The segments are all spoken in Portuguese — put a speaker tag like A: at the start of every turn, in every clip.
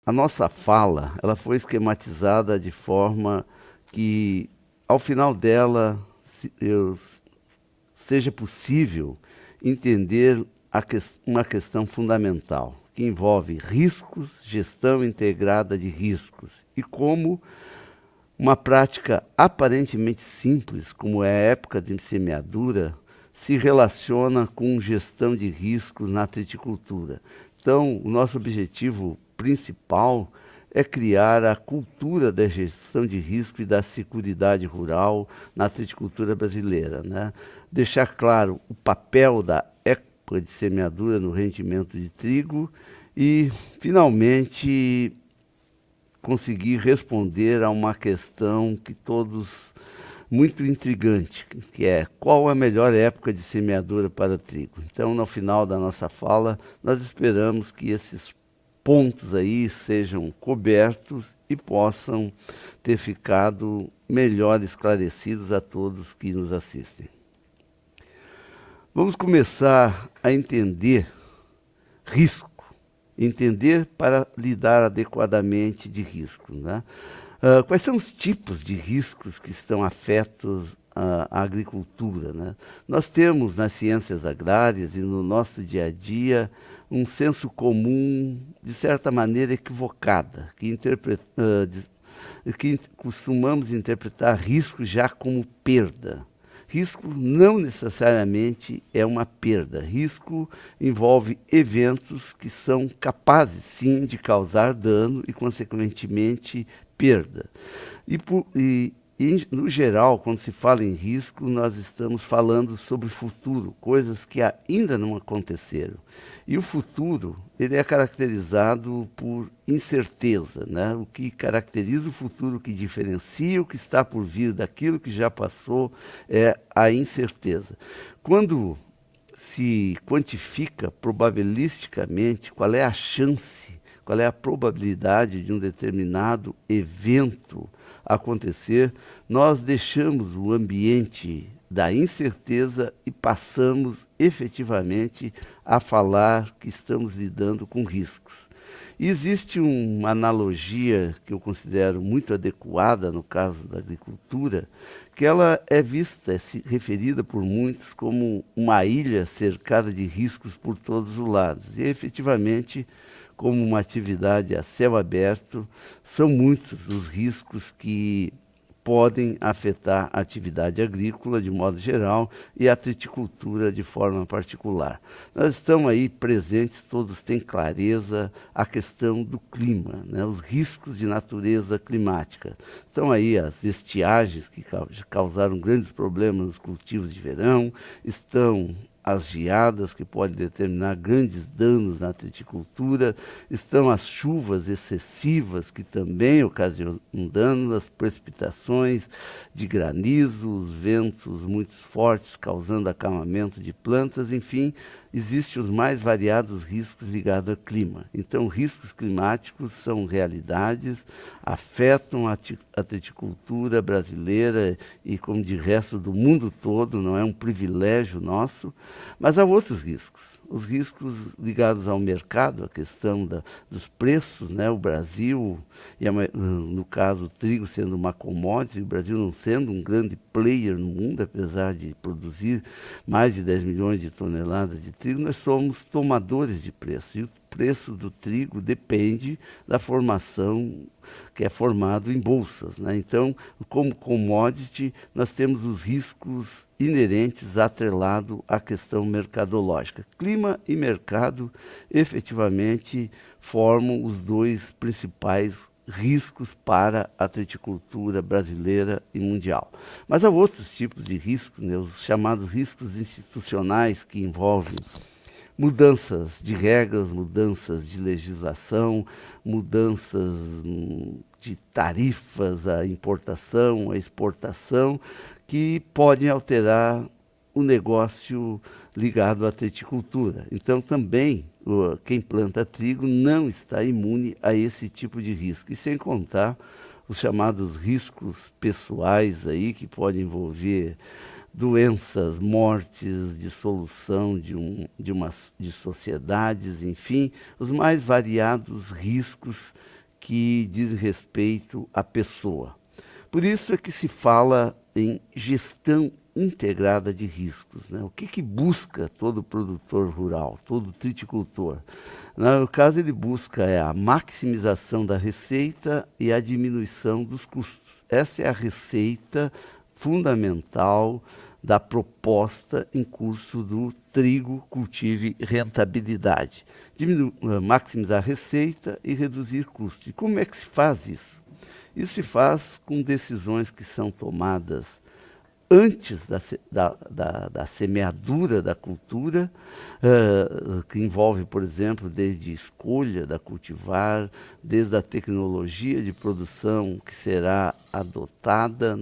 A: A nossa fala, ela foi esquematizada de forma que, ao final dela, seja possível entender uma questão fundamental, que envolve riscos, gestão integrada de riscos, e como uma prática aparentemente simples, como é a época de semeadura, se relaciona com gestão de riscos na triticultura. Então, o nosso objetivo principal é criar a cultura da gestão de risco e da seguridade rural na triticultura brasileira, né? Deixar claro o papel da época de semeadura no rendimento de trigo e, finalmente, conseguir responder a uma questão que todos muito intrigante, que é qual a melhor época de semeadura para trigo. Então, no final da nossa fala, nós esperamos que esses pontos aí sejam cobertos e possam ter ficado melhor esclarecidos a todos que nos assistem. Vamos começar a entender risco. Entender para lidar adequadamente de risco, né? Quais são os tipos de riscos que estão afetos à agricultura, né? Nós temos nas ciências agrárias e no nosso dia a dia um senso comum, de certa maneira equivocada, que costumamos interpretar risco já como perda. Risco não necessariamente é uma perda. Risco envolve eventos que são capazes, sim, de causar dano e, consequentemente, perda. No geral, quando se fala em risco, nós estamos falando sobre futuro, coisas que ainda não aconteceram. E o futuro, ele é caracterizado por incerteza, né? O que caracteriza o futuro, o que diferencia o que está por vir daquilo que já passou, é a incerteza. Quando se quantifica probabilisticamente qual é a chance, qual é a probabilidade de um determinado evento acontecer, nós deixamos o ambiente da incerteza e passamos efetivamente a falar que estamos lidando com riscos. E existe uma analogia que eu considero muito adequada no caso da agricultura, que ela é vista, referida por muitos como uma ilha cercada de riscos por todos os lados. E efetivamente, como uma atividade a céu aberto, são muitos os riscos que podem afetar a atividade agrícola de modo geral e a triticultura de forma particular. Nós estamos aí presentes, todos têm clareza a questão do clima, né? Os riscos de natureza climática. Estão aí as estiagens que causaram grandes problemas nos cultivos de verão, estão as geadas que podem determinar grandes danos na triticultura, estão as chuvas excessivas que também ocasionam danos, as precipitações de granizo, os ventos muito fortes causando acamamento de plantas, enfim, existem os mais variados riscos ligados ao clima. Então, riscos climáticos são realidades, afetam a triticultura brasileira e, como de resto do mundo todo, não é um privilégio nosso, mas há outros riscos. Os riscos ligados ao mercado, a questão dos preços, né? O Brasil, no caso o trigo sendo uma commodity, o Brasil não sendo um grande player no mundo, apesar de produzir mais de 10 milhões de toneladas de trigo, nós somos tomadores de preço. E o preço do trigo depende da formação que é formado em bolsas, né? Então, como commodity, nós temos os riscos inerentes atrelados à questão mercadológica. Clima e mercado, efetivamente, formam os dois principais riscos para a triticultura brasileira e mundial. Mas há outros tipos de riscos, né? Os chamados riscos institucionais, que envolvem mudanças de regras, mudanças de legislação, mudanças de tarifas à importação, à exportação, que podem alterar o negócio ligado à triticultura. Então, também, quem planta trigo não está imune a esse tipo de risco. E sem contar os chamados riscos pessoais aí, que podem envolver doenças, mortes, dissolução de sociedades, enfim, os mais variados riscos que dizem respeito à pessoa. Por isso é que se fala em gestão integrada de riscos, né? O que busca todo produtor rural, todo triticultor? No caso, ele busca a maximização da receita e a diminuição dos custos. Essa é a receita fundamental da proposta em curso do Trigo Cultive Rentabilidade. Maximizar a receita e reduzir custos. E como é que se faz isso? Isso se faz com decisões que são tomadas antes da semeadura da cultura, que envolve, por exemplo, desde a escolha da cultivar, desde a tecnologia de produção que será adotada,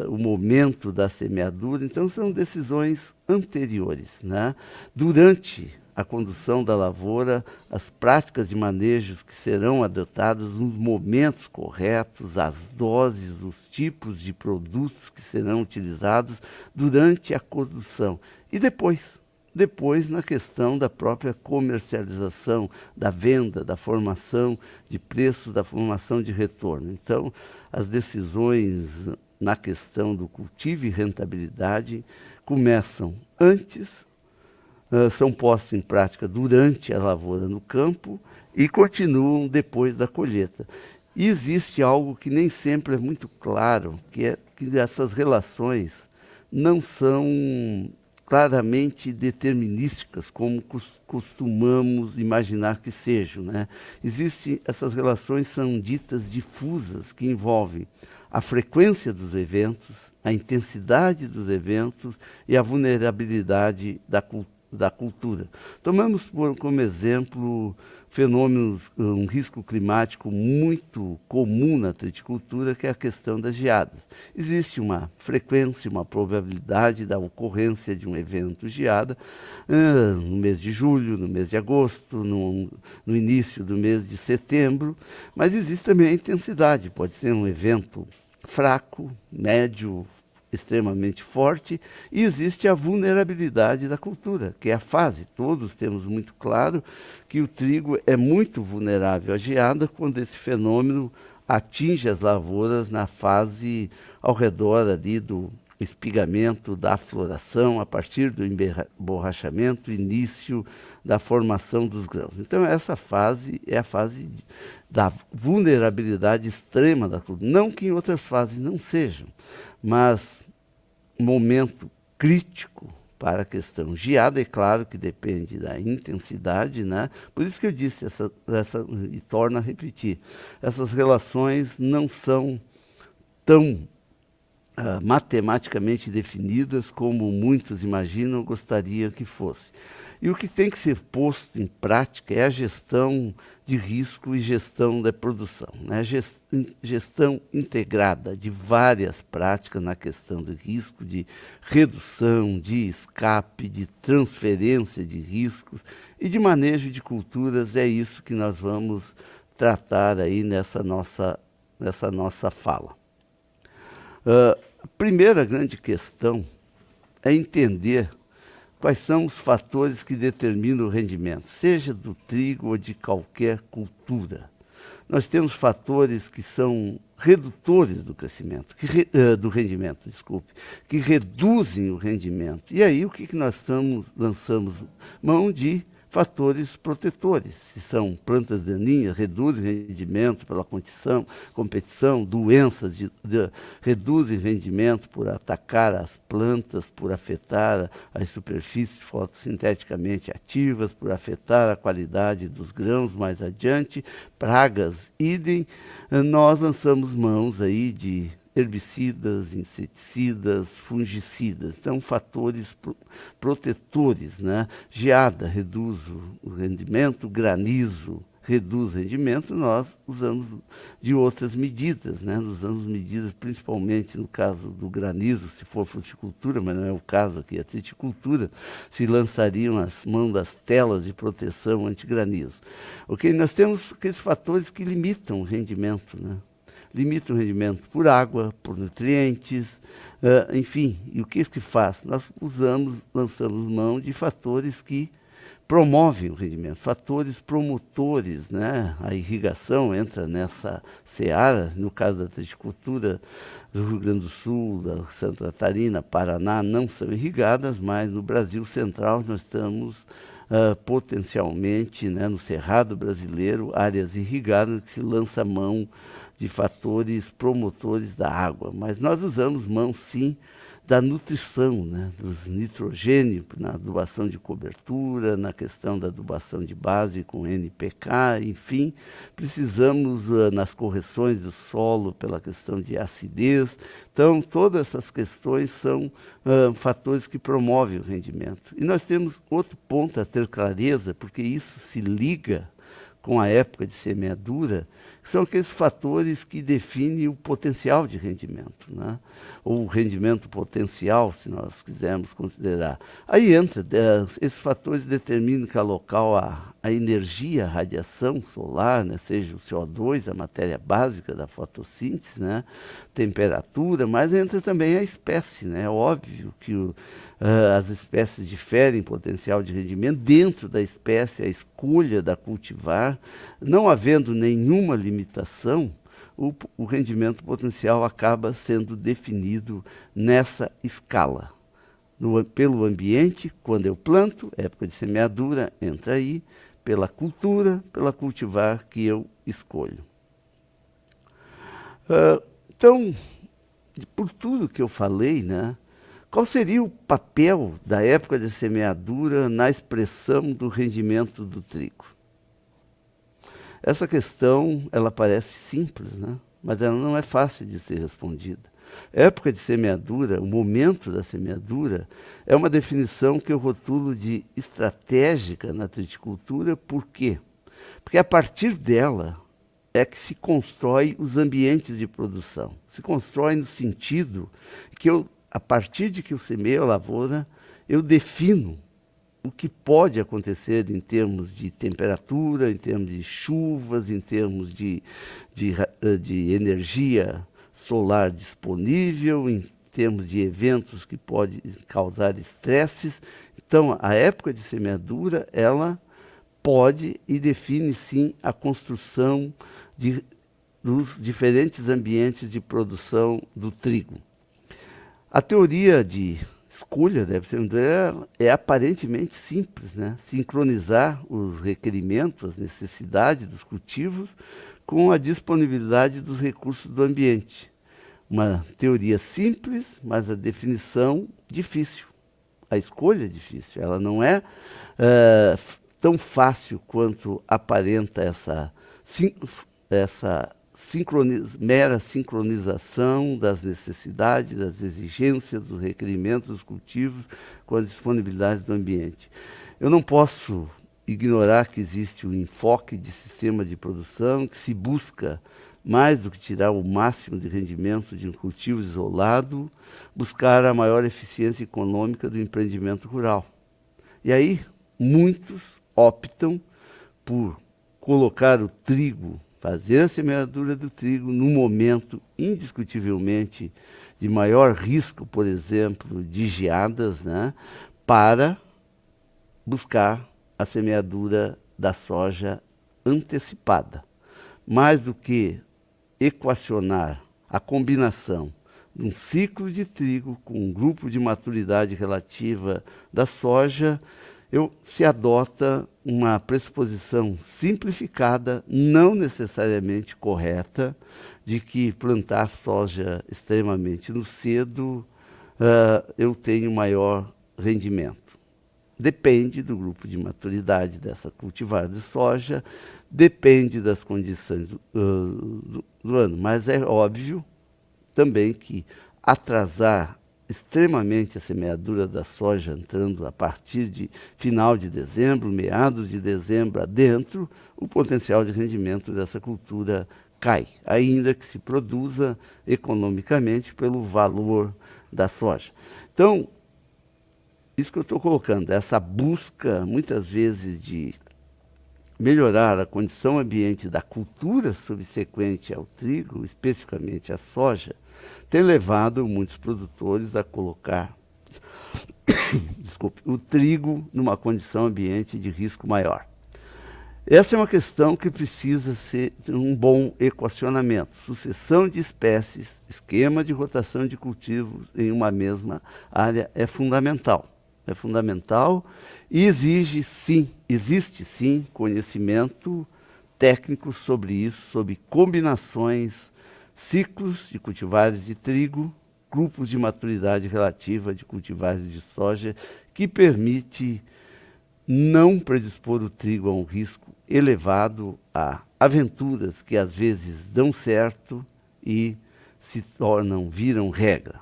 A: o momento da semeadura. Então, são decisões anteriores, né? Durante a condução da lavoura, as práticas de manejos que serão adotadas nos momentos corretos, as doses, os tipos de produtos que serão utilizados durante a condução. E depois na questão da própria comercialização, da venda, da formação de preços, da formação de retorno. Então, as decisões na questão do cultivo e rentabilidade começam antes, são postos em prática durante a lavoura no campo e continuam depois da colheita. E existe algo que nem sempre é muito claro, que é que essas relações não são claramente determinísticas, como costumamos imaginar que sejam, né? Essas relações são ditas difusas, que envolvem a frequência dos eventos, a intensidade dos eventos e a vulnerabilidade da cultura. Tomamos como exemplo fenômenos, um risco climático muito comum na triticultura, que é a questão das geadas. Existe uma frequência, uma probabilidade da ocorrência de um evento geada no mês de julho, no mês de agosto, no início do mês de setembro, mas existe também a intensidade. Pode ser um evento fraco, médio, extremamente forte, e existe a vulnerabilidade da cultura, que é a fase. Todos temos muito claro que o trigo é muito vulnerável à geada quando esse fenômeno atinge as lavouras na fase ao redor ali do espigamento, da floração, a partir do emborrachamento, início da formação dos grãos. Então, essa fase é a fase da vulnerabilidade extrema da cultura. Não que em outras fases não sejam, mas momento crítico para a questão geada, é claro que depende da intensidade, né? Por isso que eu disse, e torno a repetir, essas relações não são tão matematicamente definidas como muitos imaginam ou gostariam que fosse. E o que tem que ser posto em prática é a gestão de risco e gestão da produção, né? Gestão integrada de várias práticas na questão do risco, de redução, de escape, de transferência de riscos e de manejo de culturas. É isso que nós vamos tratar aí nessa nossa fala. A primeira grande questão é entender quais são os fatores que determinam o rendimento, seja do trigo ou de qualquer cultura. Nós temos fatores que são redutores do crescimento, do rendimento, que reduzem o rendimento. E aí o que nós lançamos mão de fatores protetores. Se são plantas daninhas, reduzem rendimento pela competição, doenças reduzem rendimento por atacar as plantas, por afetar as superfícies fotossinteticamente ativas, por afetar a qualidade dos grãos mais adiante, pragas, idem. Nós lançamos mãos aí de herbicidas, inseticidas, fungicidas. Então, fatores protetores, né? Geada reduz o rendimento, granizo reduz o rendimento, nós usamos de outras medidas, né? Usamos medidas principalmente no caso do granizo, se for fruticultura, mas não é o caso aqui, a triticultura, se lançariam as mãos das telas de proteção anti-granizo. Ok? Nós temos aqueles fatores que limitam o rendimento, né? limita o rendimento por água, por nutrientes, enfim. E o que isso que faz? Nós lançamos mão de fatores que promovem o rendimento, fatores promotores, né? A irrigação entra nessa seara, no caso da triticultura do Rio Grande do Sul, da Santa Catarina, Paraná, não são irrigadas, mas no Brasil Central nós estamos potencialmente, né, no Cerrado brasileiro, áreas irrigadas que se lança mão de fatores promotores da água. Mas nós usamos mão, sim, da nutrição, né, dos nitrogênios na adubação de cobertura, na questão da adubação de base com NPK, enfim, precisamos nas correções do solo pela questão de acidez. Então, todas essas questões são fatores que promovem o rendimento. E nós temos outro ponto a ter clareza, porque isso se liga com a época de semeadura, que são aqueles fatores que definem o potencial de rendimento, né? Ou o rendimento potencial, se nós quisermos considerar. Aí entra, esses fatores determinam que local a energia, a radiação solar, né? Seja o CO2, a matéria básica da fotossíntese, né? Temperatura, mas entra também a espécie, né? É óbvio que as espécies diferem em potencial de rendimento. Dentro da espécie, a escolha da cultivar, não havendo nenhuma limitação, o rendimento potencial acaba sendo definido nessa escala. Pelo ambiente, quando eu planto, época de semeadura, entra aí, pela cultura, pela cultivar que eu escolho. Então, por tudo que eu falei, né, qual seria o papel da época de semeadura na expressão do rendimento do trigo? Essa questão, ela parece simples, né? Mas ela não é fácil de ser respondida. Época de semeadura, o momento da semeadura, é uma definição que eu rotulo de estratégica na triticultura. Por quê? Porque a partir dela é que se constrói os ambientes de produção. Se constrói no sentido que a partir de que eu semeio a lavoura, eu defino o que pode acontecer em termos de temperatura, em termos de chuvas, em termos de energia solar disponível, em termos de eventos que podem causar estresses. Então, a época de semeadura, ela pode e define, sim, a construção dos diferentes ambientes de produção do trigo. A teoria de escolha é aparentemente simples, né? Sincronizar os requerimentos, as necessidades dos cultivos com a disponibilidade dos recursos do ambiente. Uma teoria simples, mas a definição difícil. A escolha é difícil, ela não é tão fácil quanto aparenta essa mera sincronização das necessidades, das exigências, dos requerimentos dos cultivos com as disponibilidades do ambiente. Eu não posso ignorar que existe um enfoque de sistema de produção que se busca, mais do que tirar o máximo de rendimento de um cultivo isolado, buscar a maior eficiência econômica do empreendimento rural. E aí, muitos optam por colocar o trigo, fazer a semeadura do trigo no momento indiscutivelmente de maior risco, por exemplo, de geadas, né, para buscar a semeadura da soja antecipada. Mais do que equacionar a combinação de um ciclo de trigo com um grupo de maturidade relativa da soja, se adota uma pressuposição simplificada, não necessariamente correta, de que plantar soja extremamente no cedo eu tenho maior rendimento. Depende do grupo de maturidade dessa cultivar de soja, depende das condições do ano, mas é óbvio também que atrasar extremamente a semeadura da soja, entrando a partir de final de dezembro, meados de dezembro adentro, o potencial de rendimento dessa cultura cai, ainda que se produza economicamente pelo valor da soja. Então, isso que eu estou colocando, essa busca, muitas vezes, de melhorar a condição ambiente da cultura subsequente ao trigo, especificamente a soja, tem levado muitos produtores a colocar desculpe, o trigo numa condição ambiente de risco maior. Essa é uma questão que precisa ser um bom equacionamento. Sucessão de espécies, esquema de rotação de cultivos em uma mesma área é fundamental. É fundamental e existe sim conhecimento técnico sobre isso, sobre combinações, ciclos de cultivares de trigo, grupos de maturidade relativa de cultivares de soja, que permite não predispor o trigo a um risco elevado a aventuras que às vezes dão certo e viram regra.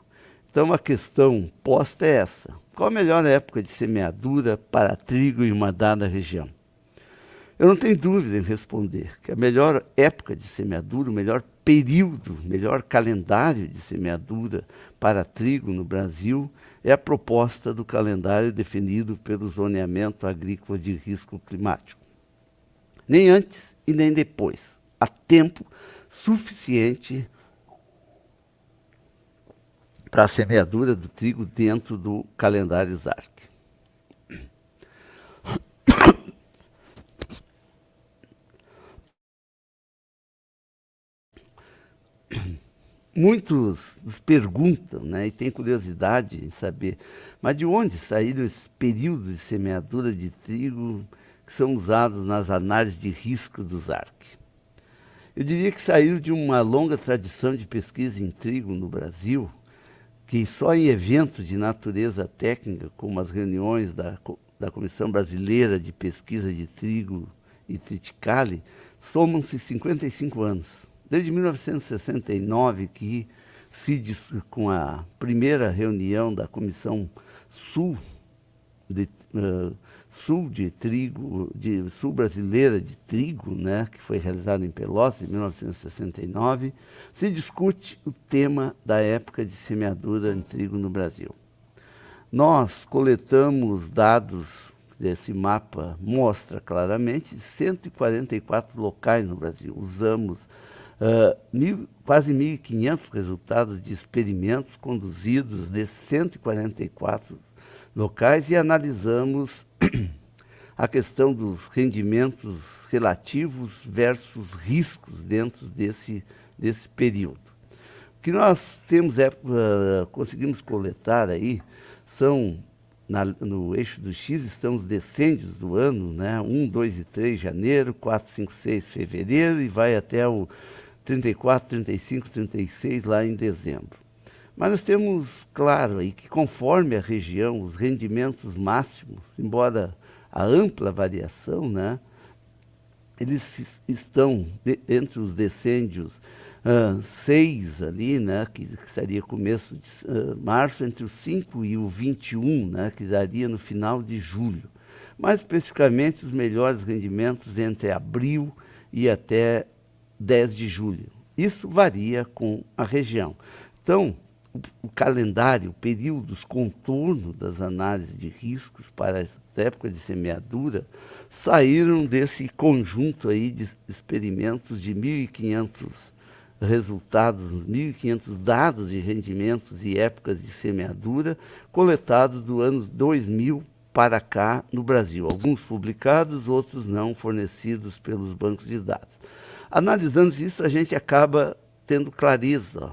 A: Então a questão posta é essa: qual a melhor época de semeadura para trigo em uma dada região? Eu não tenho dúvida em responder que a melhor época de semeadura, o melhor período, melhor calendário de semeadura para trigo no Brasil é a proposta do calendário definido pelo zoneamento agrícola de risco climático. Nem antes e nem depois. Há tempo suficiente para a semeadura do trigo dentro do calendário ZARC. Muitos nos perguntam, né, e têm curiosidade em saber, mas de onde saíram esses períodos de semeadura de trigo que são usados nas análises de risco do ZARC? Eu diria que saíram de uma longa tradição de pesquisa em trigo no Brasil, que só em eventos de natureza técnica, como as reuniões da Comissão Brasileira de Pesquisa de Trigo e Triticale, somam-se 55 anos. Desde 1969, com a primeira reunião da Comissão Sul Brasileira de Trigo, né, que foi realizada em Pelotas em 1969, se discute o tema da época de semeadura em trigo no Brasil. Nós coletamos dados desse mapa, mostra claramente 144 locais no Brasil. Usamos quase 1.500 resultados de experimentos conduzidos nesses 144 locais e analisamos a questão dos rendimentos relativos versus riscos dentro desse período. O que nós conseguimos coletar aí são, no eixo do X, estão os decênios do ano, né? 1, 2 e 3, janeiro, 4, 5, 6, fevereiro, e vai até o 34, 35, 36, lá em dezembro. Mas nós temos claro aí que, conforme a região, os rendimentos máximos, embora a ampla variação, né, eles estão entre os decênios 6 ali, né, que seria começo de março, entre o 5 e o 21, né, que daria no final de julho. Mais especificamente, os melhores rendimentos entre abril e até 10 de julho. Isso varia com a região. Então, o calendário, o período, os contornos das análises de riscos para essa época de semeadura saíram desse conjunto aí de experimentos de 1.500 resultados, 1.500 dados de rendimentos e épocas de semeadura coletados do ano 2000 para cá no Brasil. Alguns publicados, outros não, fornecidos pelos bancos de dados. Analisando isso, a gente acaba tendo clareza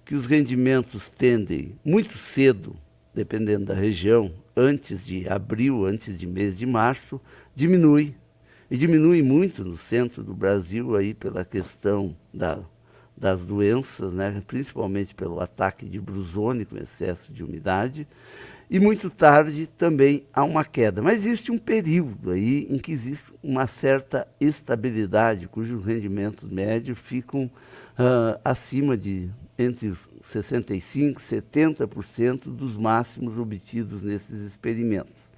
A: que os rendimentos tendem muito cedo, dependendo da região, antes de abril, antes de mês de março, diminui. E diminui muito no centro do Brasil aí pela questão das doenças, né? Principalmente pelo ataque de brusone com excesso de umidade. E muito tarde também há uma queda. Mas existe um período aí em que existe uma certa estabilidade, cujos rendimentos médios ficam acima de entre 65% e 70% dos máximos obtidos nesses experimentos.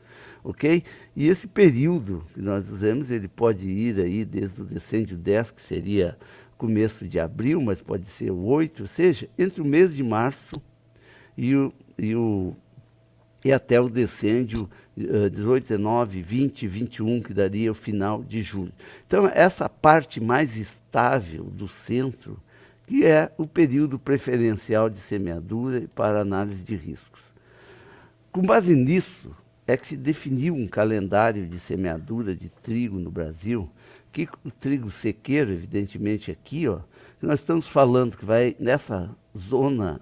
A: Ok? E esse período que nós usamos, ele pode ir aí desde o decênio 10, que seria começo de abril, mas pode ser o 8, ou seja, entre o mês de março e até o decênio 18, 19, 20, 21, que daria o final de julho. Então, essa parte mais estável do centro, que é o período preferencial de semeadura para análise de riscos. Com base nisso, é que se definiu um calendário de semeadura de trigo no Brasil, que o trigo sequeiro, evidentemente aqui, ó, nós estamos falando que vai nessa zona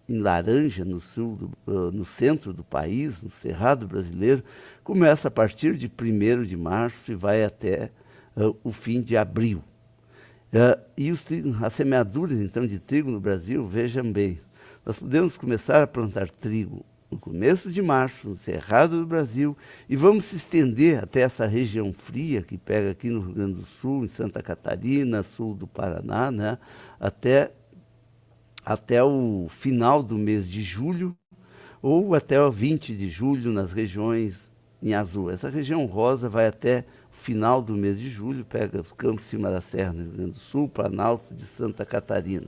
A: em laranja, no centro do país, no Cerrado brasileiro, começa a partir de 1º de março e vai até o fim de abril. E as semeaduras, então, de trigo no Brasil, vejam bem, nós podemos começar a plantar trigo no começo de março, no Cerrado do Brasil, e vamos se estender até essa região fria que pega aqui no Rio Grande do Sul, em Santa Catarina, sul do Paraná, né, até o final do mês de julho, ou até o 20 de julho nas regiões em azul. Essa região rosa vai até o final do mês de julho, pega os Campos de Cima da Serra, no Rio Grande do Sul, Planalto de Santa Catarina,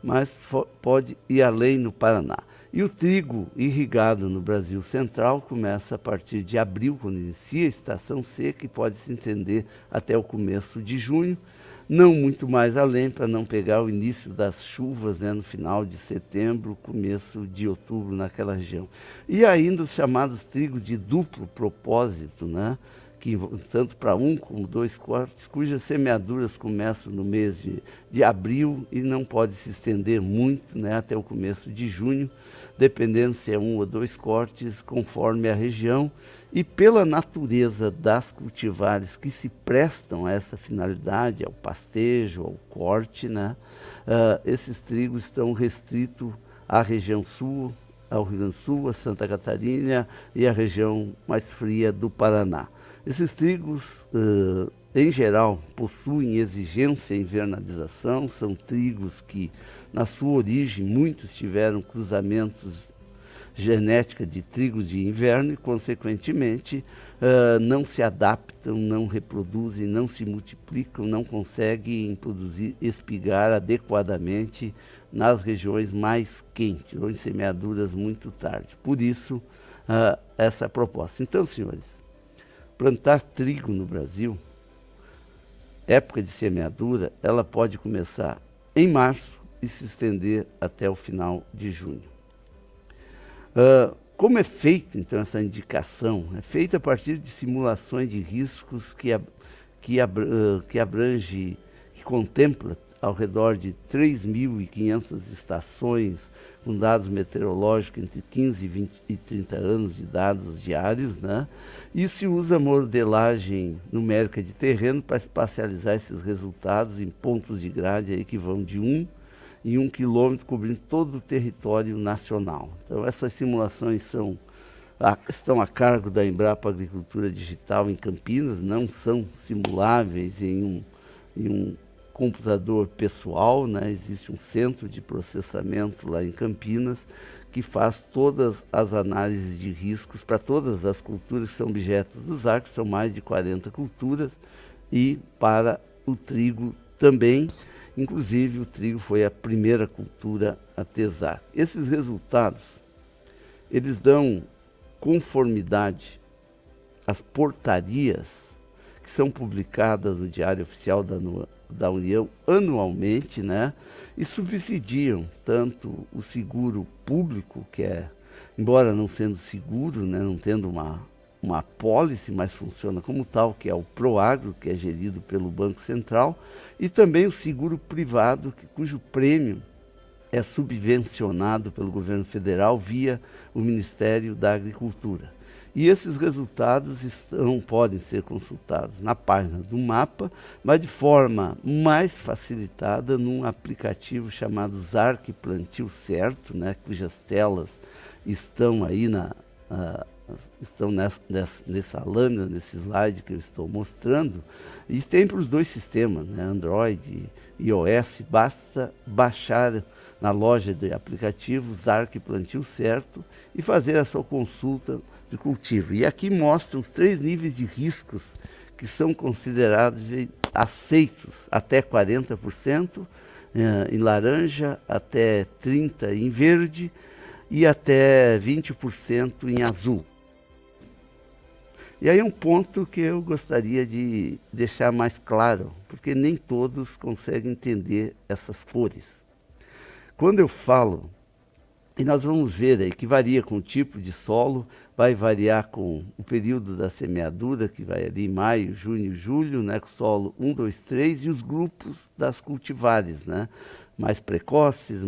A: mas pode ir além no Paraná. E o trigo irrigado no Brasil Central começa a partir de abril, quando inicia a estação seca, e pode se estender até o começo de junho, não muito mais além, para não pegar o início das chuvas, né, no final de setembro, começo de outubro naquela região. E ainda os chamados trigos de duplo propósito, né, que tanto para 1 como 2 cortes, cujas semeaduras começam no mês de abril e não pode se estender muito, né, até o começo de junho, dependendo se é 1 ou 2 cortes, conforme a região, e pela natureza das cultivares que se prestam a essa finalidade, ao pastejo, ao corte, né, esses trigos estão restritos à região sul, ao Rio Grande do Sul, a Santa Catarina e a região mais fria do Paraná. Esses trigos, em geral, possuem exigência em invernalização, são trigos que, na sua origem, muitos tiveram cruzamentos genética de trigos de inverno e, consequentemente, não se adaptam, não reproduzem, não se multiplicam, não conseguem produzir espigar adequadamente nas regiões mais quentes ou em semeaduras muito tarde. Por isso, essa proposta. Então, senhores, plantar trigo no Brasil, época de semeadura, ela pode começar em março e se estender até o final de junho. Como é feito, então, essa indicação? É feita a partir de simulações de riscos que contempla ao redor de 3.500 estações, com dados meteorológicos entre 15 e 30 anos de dados diários, né? E se usa modelagem numérica de terreno para espacializar esses resultados em pontos de grade aí que vão de 1 em 1 quilômetro, cobrindo todo o território nacional. Então, essas simulações estão a cargo da Embrapa Agricultura Digital em Campinas, não são simuláveis em um computador pessoal, né? Existe um centro de processamento lá em Campinas que faz todas as análises de riscos para todas as culturas que são objetos dos ARCs, são mais de 40 culturas, e para o trigo também. Inclusive, o trigo foi a primeira cultura a ter ZARC. Esses resultados, eles dão conformidade às portarias que são publicadas no Diário Oficial da União anualmente, né? E subsidiam tanto o seguro público, que é, embora não sendo seguro, né, não tendo uma apólice, mas funciona como tal, que é o Proagro, que é gerido pelo Banco Central, e também o seguro privado, cujo prêmio é subvencionado pelo governo federal via o Ministério da Agricultura. E esses resultados podem ser consultados na página do mapa, mas de forma mais facilitada num aplicativo chamado ZARC Plantio Certo, né, cujas telas estão aí estão nessa lâmina, nesse slide que eu estou mostrando, e tem para os dois sistemas, né, Android e iOS. Basta baixar na loja de aplicativos ZARC Plantio Certo e fazer a sua consulta de cultivo. E aqui mostram os 3 níveis de riscos que são considerados aceitos: até 40% em laranja, até 30% em verde e até 20% em azul. E aí é um ponto que eu gostaria de deixar mais claro, porque nem todos conseguem entender essas cores. Quando eu falo, e nós vamos ver aí que varia com o tipo de solo, vai variar com o período da semeadura, que vai ali maio, junho, julho, né, com solo 1, 2, 3, e os grupos das cultivares, né, mais precoces,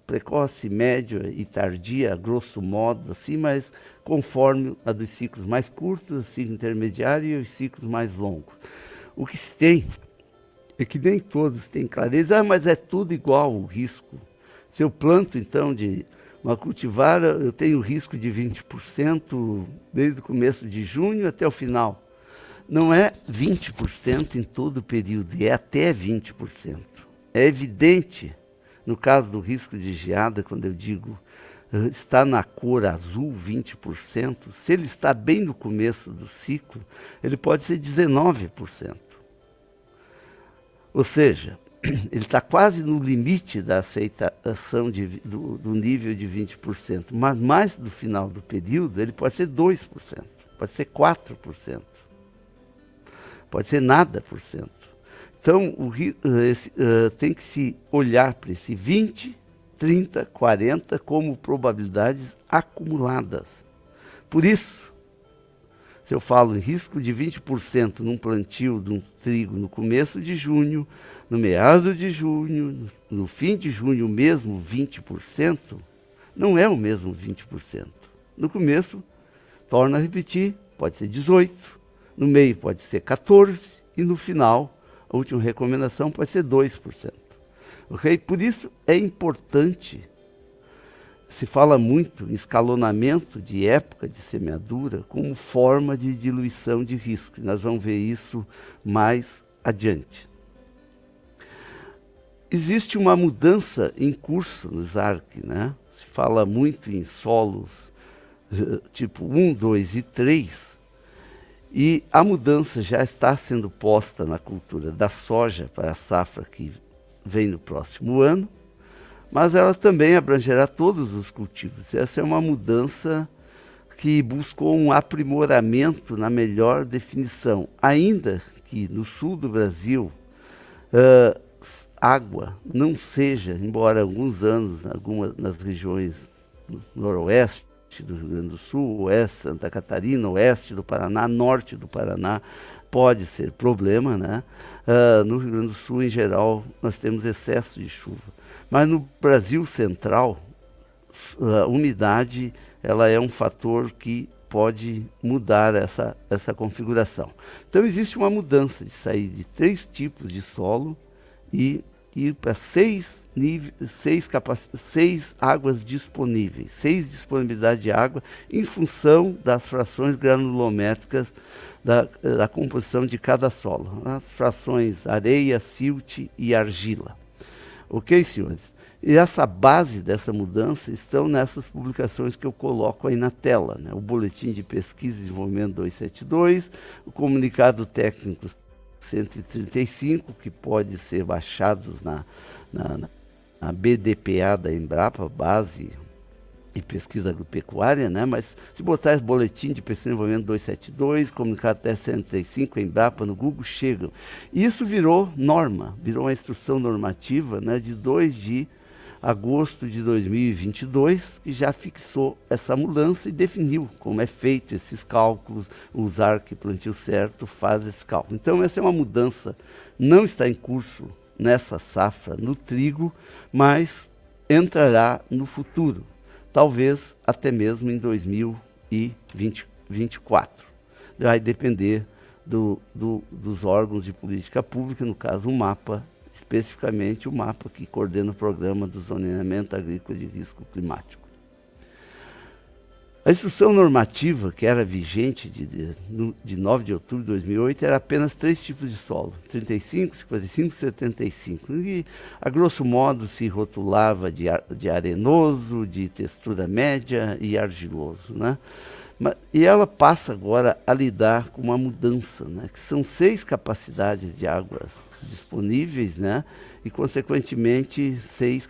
A: precoce, média e tardia, grosso modo, assim, mas conforme a dos ciclos mais curtos, ciclo intermediário e os ciclos mais longos. O que se tem é que nem todos têm clareza, mas é tudo igual o risco. Se eu planto, então, de uma cultivar, eu tenho risco de 20% desde o começo de junho até o final. Não é 20% em todo o período, é até 20%. É evidente, no caso do risco de geada, quando eu digo está na cor azul 20%, se ele está bem no começo do ciclo, ele pode ser 19%. Ou seja, ele está quase no limite da aceitação do nível de 20%, mas mais do final do período ele pode ser 2%, pode ser 4%, pode ser nada por cento. Então tem que se olhar para esse 20, 30, 40 como probabilidades acumuladas. Por isso, se eu falo em risco de 20% num plantio de um trigo no começo de junho, no meado de junho, no fim de junho, mesmo 20%, não é o mesmo 20%. No começo, torna a repetir, pode ser 18%, no meio pode ser 14%, e no final, a última recomendação pode ser 2%. Okay? Por isso é importante, se fala muito em escalonamento de época de semeadura como forma de diluição de risco. Nós vamos ver isso mais adiante. Existe uma mudança em curso no SARC, né? Se fala muito em solos tipo 1, 2 e 3, e a mudança já está sendo posta na cultura da soja para a safra que vem no próximo ano, mas ela também abrangerá todos os cultivos. Essa é uma mudança que buscou um aprimoramento na melhor definição, ainda que no sul do Brasil água não seja, embora alguns anos, nas regiões do noroeste do Rio Grande do Sul, oeste Santa Catarina, oeste do Paraná, norte do Paraná, pode ser problema, né? No Rio Grande do Sul, em geral, nós temos excesso de chuva. Mas no Brasil central, a umidade ela é um fator que pode mudar essa configuração. Então existe uma mudança de sair de 3 tipos de solo e ir para 6 águas disponíveis, 6 disponibilidades de água em função das frações granulométricas da composição de cada solo. As frações areia, silt e argila. Ok, senhores? E essa base dessa mudança estão nessas publicações que eu coloco aí na tela, né? O Boletim de Pesquisa e Desenvolvimento 272, o Comunicado Técnico 135, que pode ser baixados na BDPA da Embrapa, Base e Pesquisa Agropecuária, né? Mas se botar esse Boletim de Pesquisa e Desenvolvimento 272, Comunicado até 135, Embrapa, no Google, chegam. E isso virou norma, virou uma instrução normativa, né, de 2 de agosto de 2022, que já fixou essa mudança e definiu como é feito esses cálculos. O SARC Plantio Certo faz esse cálculo. Então essa é uma mudança, não está em curso nessa safra no trigo, mas entrará no futuro, talvez até mesmo em 2024. Vai depender dos órgãos de política pública, no caso o MAPA, especificamente o MAPA, que coordena o Programa do Zoneamento Agrícola de Risco Climático. A instrução normativa, que era vigente de 9 de outubro de 2008, era apenas 3 tipos de solo, 35, 55 e 75. E, a grosso modo, se rotulava de arenoso, de textura média e argiloso, né? E ela passa agora a lidar com uma mudança, né? Que são 6 capacidades de águas disponíveis, né? E, consequentemente, 6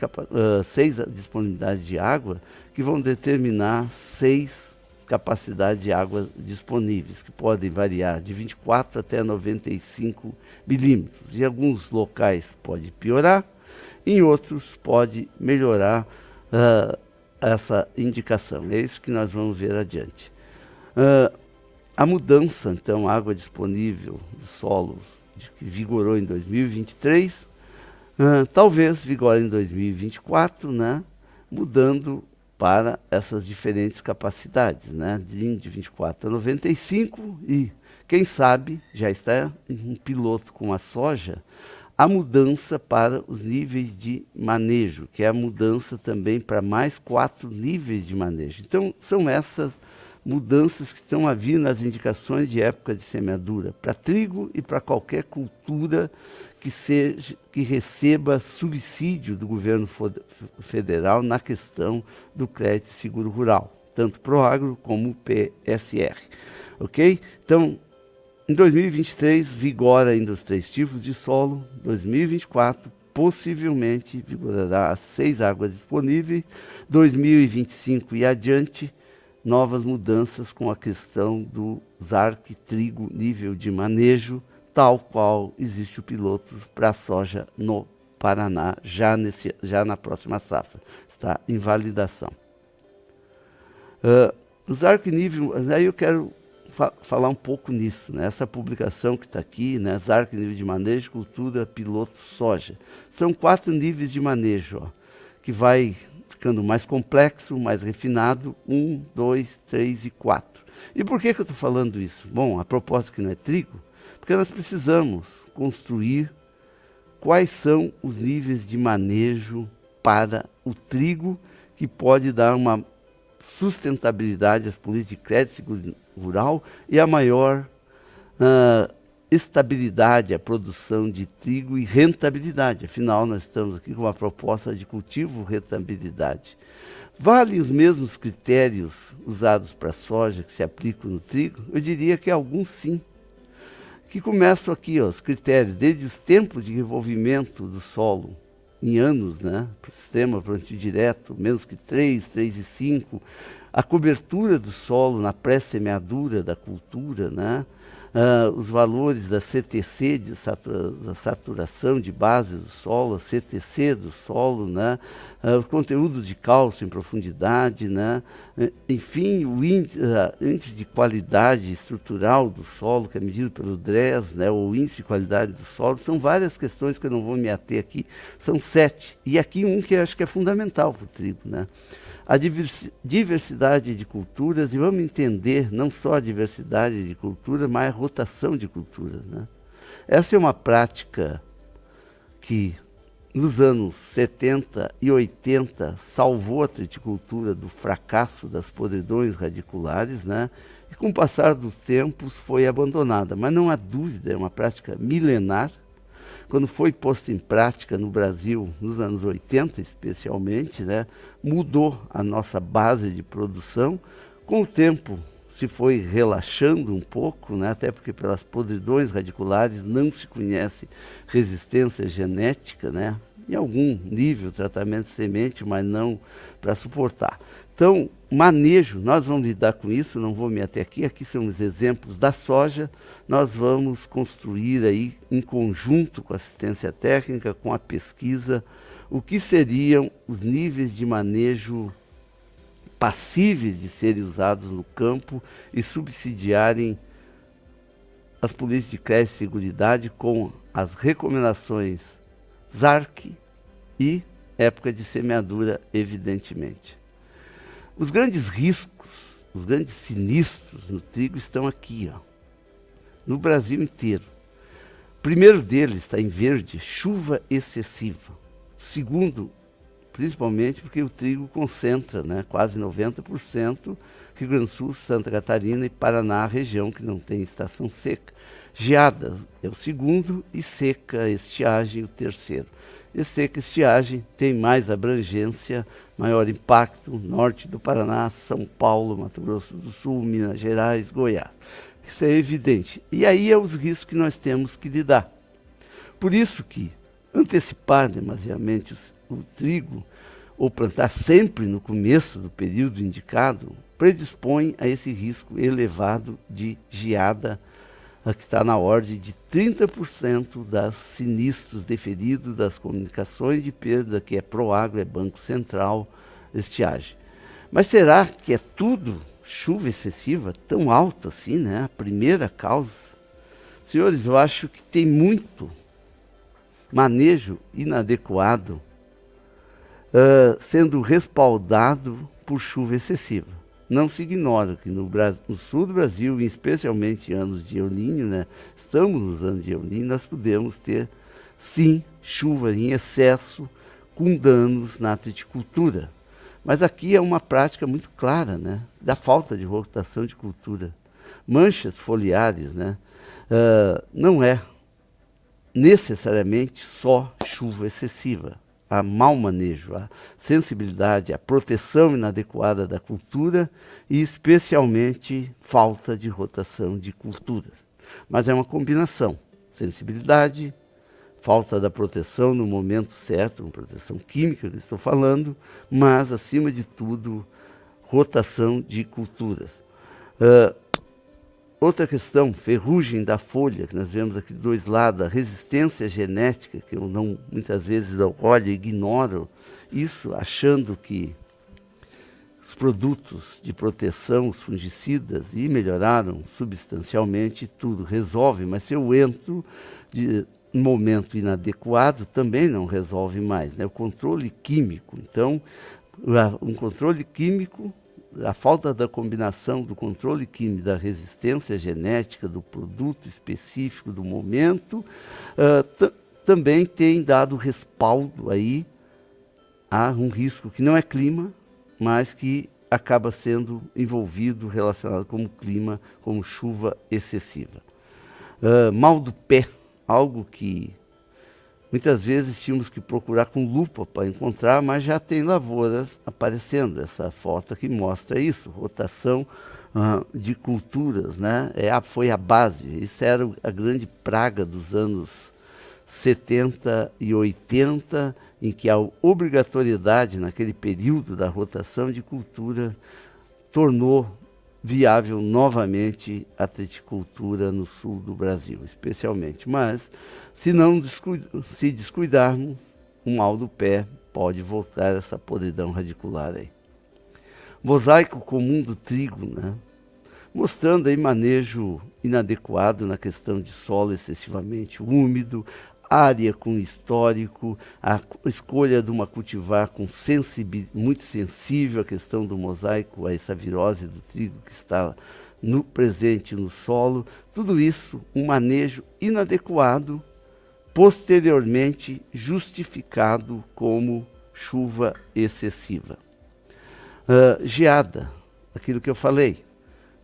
A: disponibilidades de água que vão determinar 6 capacidade de água disponíveis, que podem variar de 24 até 95 milímetros. Em alguns locais pode piorar, em outros pode melhorar essa indicação. É isso que nós vamos ver adiante. A mudança, então, água disponível dos solos, que vigorou em 2023, talvez vigore em 2024, né, mudando para essas diferentes capacidades, né, de 24 a 95, e quem sabe, já está em um piloto com a soja, a mudança para os níveis de manejo, que é a mudança também para mais 4 níveis de manejo. Então, são essas mudanças que estão a vir nas indicações de época de semeadura, para trigo e para qualquer cultura que receba subsídio do governo federal na questão do crédito seguro rural, tanto Proagro como PSR. Ok? Então, em 2023, vigora ainda os 3 tipos de solo. 2024, possivelmente, vigorará as 6 águas disponíveis. 2025 e adiante, novas mudanças com a questão do ZARC, trigo, nível de manejo, tal qual existe o piloto para a soja no Paraná, já na próxima safra. Está em validação. O ZARC nível, aí eu quero falar um pouco nisso, né? Essa publicação que está aqui, né? ZARC nível de manejo, cultura, piloto, soja. São 4 níveis de manejo, ó, que vai ficando mais complexo, mais refinado, 1, 2, 3 e 4. E por que eu estou falando isso? Bom, a proposta que não é trigo, porque nós precisamos construir quais são os níveis de manejo para o trigo, que pode dar uma sustentabilidade às políticas de crédito rural e a maior estabilidade à produção de trigo e rentabilidade. Afinal, nós estamos aqui com uma proposta de cultivo rentabilidade. Valem os mesmos critérios usados para a soja que se aplicam no trigo? Eu diria que alguns sim. Que começam aqui, ó, os critérios, desde os tempos de revolvimento do solo, em anos, né, para o sistema plantio direto, menos que 3, 3,5, a cobertura do solo na pré-semeadura da cultura, né, os valores da CTC, da saturação de base do solo, a CTC do solo, né, o conteúdo de cálcio em profundidade, né, enfim, o índice de qualidade estrutural do solo, que é medido pelo DRES, né, o índice de qualidade do solo, são várias questões que eu não vou me ater aqui, são 7. E aqui um que eu acho que é fundamental para o trigo, né? A diversidade de culturas, e vamos entender não só a diversidade de cultura, mas a rotação de culturas, né? Essa é uma prática que nos anos 70 e 80 salvou a triticultura do fracasso das podridões radiculares, né? E com o passar dos tempos foi abandonada, mas não há dúvida, é uma prática milenar. Quando foi posta em prática no Brasil, nos anos 80 especialmente, né, mudou a nossa base de produção. Com o tempo se foi relaxando um pouco, né, até porque pelas podridões radiculares não se conhece resistência genética, né, em algum nível, tratamento de semente, mas não para suportar. Então, manejo, nós vamos lidar com isso, não vou me ater aqui, aqui são os exemplos da soja, nós vamos construir aí, em conjunto com a assistência técnica, com a pesquisa, o que seriam os níveis de manejo passíveis de serem usados no campo e subsidiarem as políticas de crédito e seguridade com as recomendações ZARC e época de semeadura, evidentemente. Os grandes riscos, os grandes sinistros no trigo estão aqui, ó, no Brasil inteiro. O primeiro deles está em verde, chuva excessiva. O segundo, principalmente porque o trigo concentra, né, quase 90%, Rio Grande do Sul, Santa Catarina e Paraná, a região que não tem estação seca. Geada é o segundo e seca, estiagem, o terceiro. E seca, estiagem tem mais abrangência, maior impacto, norte do Paraná, São Paulo, Mato Grosso do Sul, Minas Gerais, Goiás. Isso é evidente. E aí é os riscos que nós temos que lidar. Por isso que antecipar demasiadamente o trigo, ou plantar sempre no começo do período indicado, predispõe a esse risco elevado de geada, que está na ordem de 30% das sinistros deferidos das comunicações de perda, que é Proagro, é Banco Central, estiagem. Mas será que é tudo chuva excessiva, tão alta assim, né? A primeira causa? Senhores, eu acho que tem muito manejo inadequado sendo respaldado por chuva excessiva. Não se ignora que no sul do Brasil, e especialmente em anos de El Niño, né, estamos nos anos de El Niño, nós podemos ter, sim, chuva em excesso, com danos na triticultura. Mas aqui é uma prática muito clara, né, da falta de rotação de cultura. Manchas foliares, né, não é necessariamente só chuva excessiva. A mau manejo, a sensibilidade, a proteção inadequada da cultura e especialmente falta de rotação de culturas. Mas é uma combinação, sensibilidade, falta da proteção no momento certo, uma proteção química que estou falando, mas acima de tudo, rotação de culturas. Outra questão, ferrugem da folha, que nós vemos aqui de dois lados, a resistência genética, que eu muitas vezes não olho e ignoro isso, achando que os produtos de proteção, os fungicidas, melhoraram substancialmente tudo, resolve, mas se eu entro de um momento inadequado, também não resolve mais, né? O controle químico, então, um controle químico, a falta da combinação do controle químico, da resistência genética, do produto específico do momento, também tem dado respaldo aí a um risco que não é clima, mas que acaba sendo envolvido, relacionado como clima, como chuva excessiva. Mal do pé, algo que muitas vezes tínhamos que procurar com lupa para encontrar, mas já tem lavouras aparecendo. Essa foto aqui mostra isso, rotação de culturas, né? Foi a base, isso era a grande praga dos anos 70 e 80, em que a obrigatoriedade naquele período da rotação de cultura tornou viável novamente a triticultura no sul do Brasil, especialmente. Mas, se não se descuidarmos, o mal do pé pode voltar essa podridão radicular aí. Mosaico comum do trigo, né? Mostrando aí manejo inadequado na questão de solo excessivamente úmido, área com histórico, a escolha de uma cultivar com muito sensível à questão do mosaico, a essa virose do trigo que está presente no solo, tudo isso um manejo inadequado, posteriormente justificado como chuva excessiva. Geada, aquilo que eu falei,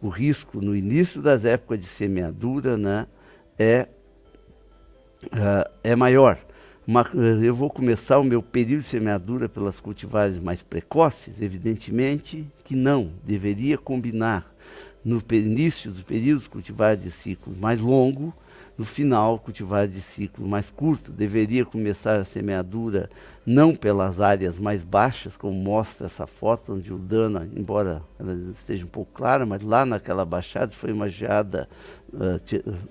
A: o risco no início das épocas de semeadura, né, é maior. Eu vou começar o meu período de semeadura pelas cultivares mais precoces? Evidentemente que não. Deveria combinar no início dos períodos cultivares de ciclo mais longo, no final cultivares de ciclo mais curto. Deveria começar a semeadura não pelas áreas mais baixas, como mostra essa foto, onde o dano, embora ela esteja um pouco clara, mas lá naquela baixada foi uma geada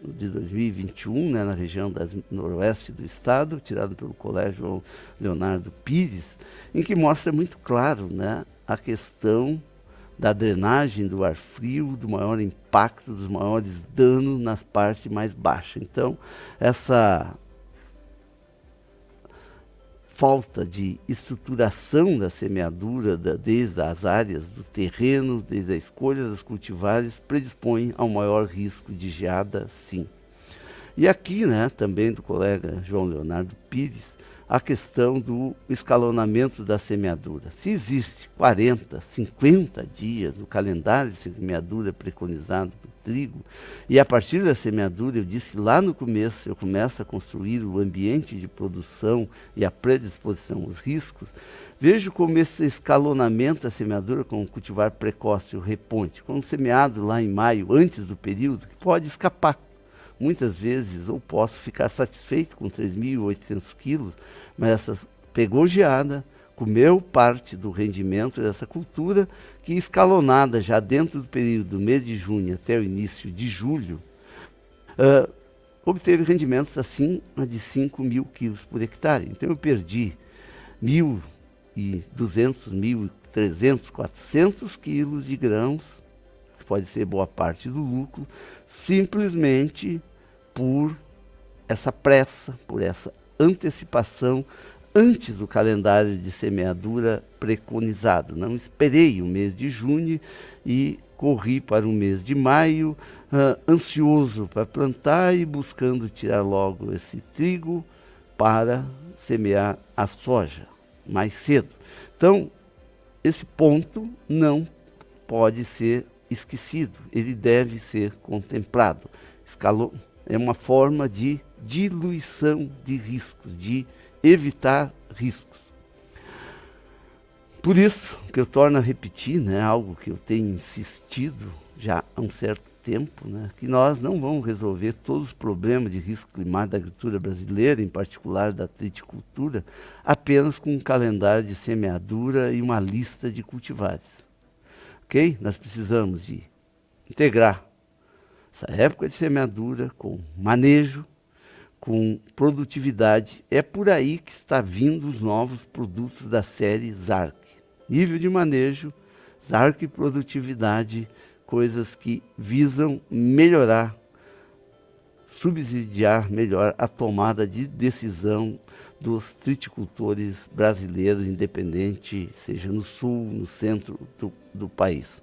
A: de 2021, né, na região noroeste do estado, tirado pelo Colégio Leonardo Pires, em que mostra muito claro, né, a questão da drenagem do ar frio, do maior impacto, dos maiores danos nas partes mais baixas. Então, essa falta de estruturação da semeadura, desde as áreas do terreno, desde a escolha das cultivares, predispõe ao maior risco de geada, sim. E aqui, né, também do colega João Leonardo Pires, a questão do escalonamento da semeadura. Se existe 40, 50 dias no calendário de semeadura preconizado para o trigo, e a partir da semeadura, eu disse lá no começo, eu começo a construir o ambiente de produção e a predisposição aos riscos, vejo como esse escalonamento da semeadura com o cultivar precoce, o reponte, quando semeado lá em maio, antes do período, que pode escapar. Muitas vezes eu posso ficar satisfeito com 3.800 quilos, mas pegou geada, comeu parte do rendimento dessa cultura, que escalonada já dentro do período do mês de junho até o início de julho, obteve rendimentos acima de 5.000 quilos por hectare. Então eu perdi 1.200, 1.300, 400 quilos de grãos, que pode ser boa parte do lucro, simplesmente por essa pressa, por essa antecipação antes do calendário de semeadura preconizado. Não esperei o mês de junho e corri para o mês de maio, ansioso para plantar e buscando tirar logo esse trigo para semear a soja mais cedo. Então, esse ponto não pode ser esquecido, ele deve ser contemplado. É uma forma de diluição de riscos, de evitar riscos. Por isso que eu torno a repetir, né, algo que eu tenho insistido já há um certo tempo, né, que nós não vamos resolver todos os problemas de risco climático da agricultura brasileira, em particular da triticultura, apenas com um calendário de semeadura e uma lista de cultivares. Ok? Nós precisamos de integrar essa época de semeadura com manejo, com produtividade. É por aí que está vindo os novos produtos da série ZARC. Nível de manejo, ZARC e produtividade, coisas que visam melhorar, subsidiar melhor a tomada de decisão dos triticultores brasileiros, independente, seja no sul, no centro do país.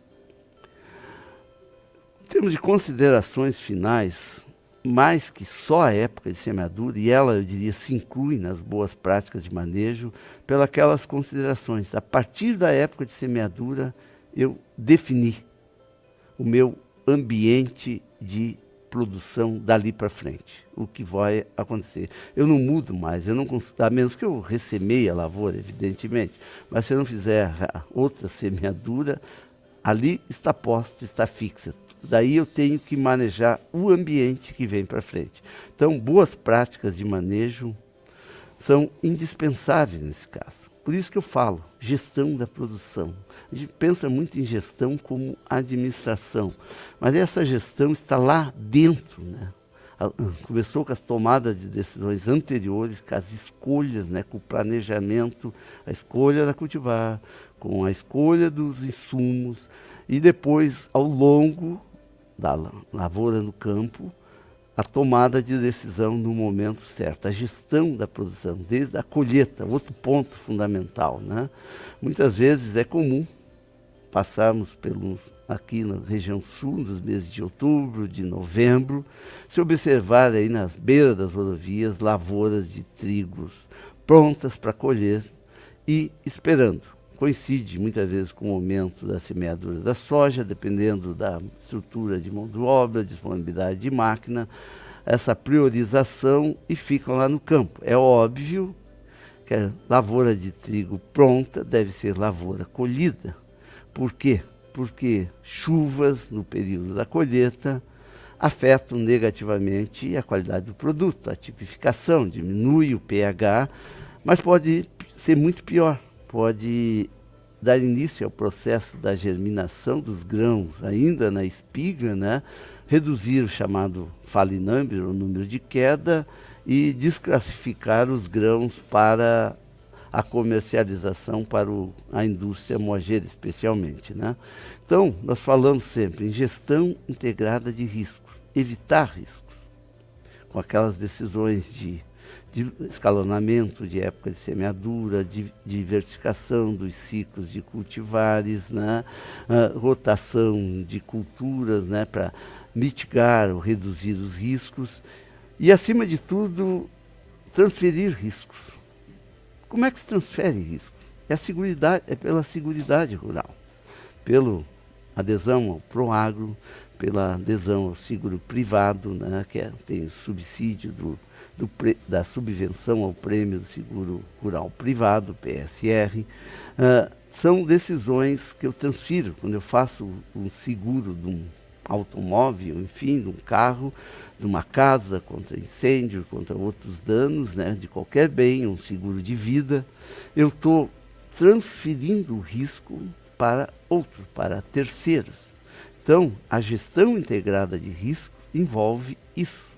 A: Em termos de considerações finais, mais que só a época de semeadura, e ela, eu diria, se inclui nas boas práticas de manejo, pelas aquelas considerações. A partir da época de semeadura, eu defini o meu ambiente de produção dali para frente, o que vai acontecer. Eu não mudo mais, eu não a menos que eu ressemeie a lavoura, evidentemente, mas se eu não fizer outra semeadura, ali está posta, está fixa. Daí eu tenho que manejar o ambiente que vem para frente. Então, boas práticas de manejo são indispensáveis nesse caso. Por isso que eu falo, gestão da produção. A gente pensa muito em gestão como administração, mas essa gestão está lá dentro, né? Começou com as tomadas de decisões anteriores, com as escolhas, né? Com o planejamento, a escolha da cultivar, com a escolha dos insumos, e depois, ao longo da lavoura no campo, a tomada de decisão no momento certo, a gestão da produção, desde a colheita, outro ponto fundamental, né? Muitas vezes é comum passarmos aqui na região sul, nos meses de outubro, de novembro, se observar aí nas beiras das rodovias, lavouras de trigos prontas para colher e esperando. Coincide muitas vezes com o momento da semeadura da soja, dependendo da estrutura de mão de obra, disponibilidade de máquina, essa priorização, e ficam lá no campo. É óbvio que a lavoura de trigo pronta deve ser lavoura colhida. Por quê? Porque chuvas no período da colheita afetam negativamente a qualidade do produto, a tipificação, diminui o pH, mas pode ser muito pior. Pode dar início ao processo da germinação dos grãos, ainda na espiga, né? Reduzir o chamado fallow number, o número de queda, e desclassificar os grãos para a comercialização para a indústria moageira, especialmente, né? Então, nós falamos sempre em gestão integrada de riscos, evitar riscos, com aquelas decisões de escalonamento, de época de semeadura, de diversificação dos ciclos de cultivares, né? Rotação de culturas, né? Para mitigar ou reduzir os riscos e, acima de tudo, transferir riscos. Como é que se transfere risco? É pela seguridade rural, pela adesão ao Proagro, pela adesão ao seguro privado, né? Que tem o subsídio da subvenção ao prêmio do seguro rural privado, PSR. São decisões que eu transfiro quando eu faço um seguro de um automóvel, enfim, de um carro, de uma casa, contra incêndio, contra outros danos, né, de qualquer bem, um seguro de vida. Eu estou transferindo o risco para outro, para terceiros. Então, a gestão integrada de risco envolve isso.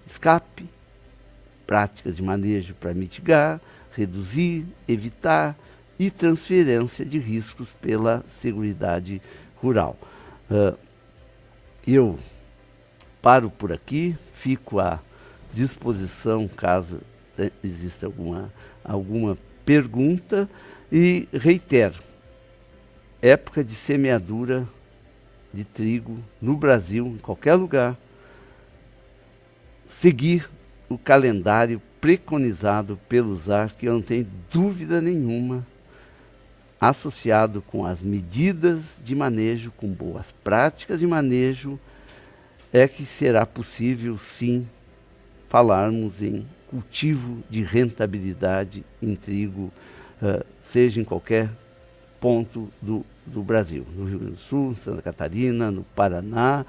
A: Escape, práticas de manejo para mitigar, reduzir, evitar e transferência de riscos pela Seguridade Rural. Eu paro por aqui, fico à disposição caso exista alguma pergunta e reitero, época de semeadura de trigo no Brasil, em qualquer lugar, seguir o calendário preconizado pelo SAR, que eu não tenho dúvida nenhuma, associado com as medidas de manejo, com boas práticas de manejo, é que será possível, sim, falarmos em cultivo de rentabilidade em trigo, seja em qualquer ponto do Brasil, no Rio Grande do Sul, Santa Catarina, no Paraná,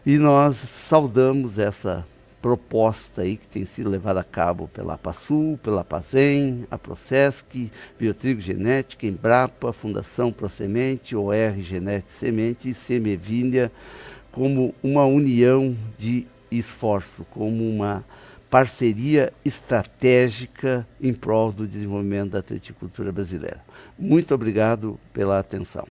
A: e nós saudamos essa proposta aí que tem sido levada a cabo pela APASUL, pela APASEM, a Procesc, Biotrigo Genética, Embrapa, Fundação Prosemente, OR Genética Semente e Semevilha, como uma união de esforço, como uma parceria estratégica em prol do desenvolvimento da triticultura brasileira. Muito obrigado pela atenção.